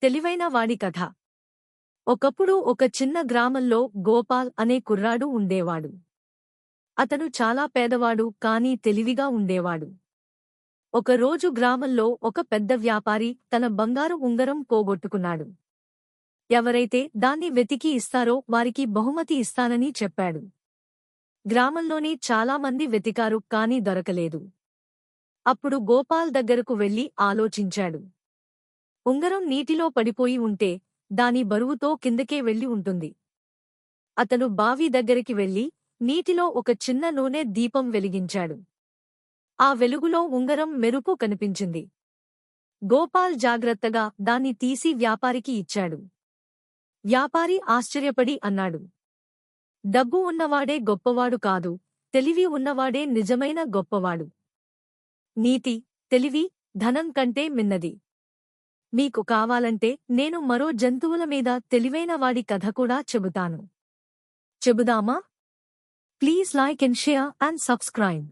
తెలివైన వాడి కథ. ఒకప్పుడు ఒక చిన్న గ్రామంలో గోపాల్ అనే కుర్రాడు ఉండేవాడు. అతను చాలా పేదవాడు కానీ తెలివిగా ఉండేవాడు. ఒకరోజు గ్రామంలో ఒక పెద్ద వ్యాపారి తన బంగారు ఉంగరం పోగొట్టుకున్నాడు. ఎవరైతే దాన్ని వెతికి ఇస్తారో వారికి బహుమతి ఇస్తానని చెప్పాడు. గ్రామంలోని చాలామంది వెతికారు కానీ దొరకలేదు. అప్పుడు గోపాల్ దగ్గరకు వెళ్లి ఆలోచించాడు. ఉంగరం నీటిలో పడిపోయి ఉంటే దాని బరువుతో కిందకే వెళ్లి ఉంటుంది. అతను బావి దగ్గరికి వెళ్లి నీటిలో ఒక చిన్న నూనె దీపం వెలిగించాడు. ఆ వెలుగులో ఉంగరం మెరుపు కనిపించింది. గోపాల్ జాగ్రత్తగా దాన్ని తీసి వ్యాపారికి ఇచ్చాడు. వ్యాపారి ఆశ్చర్యపడి అన్నాడు, డబ్బు ఉన్నవాడే గొప్పవాడు కాదు, తెలివి ఉన్నవాడే నిజమైన గొప్పవాడు. నీతి, తెలివి, ధనం కంటే మిన్నది. మీకు కావాలంటే నేను మరో జంతువుల మీద తెలివైన వాడి కథ కూడా చెబుతాను. చెబుదామా? Please like and share and subscribe.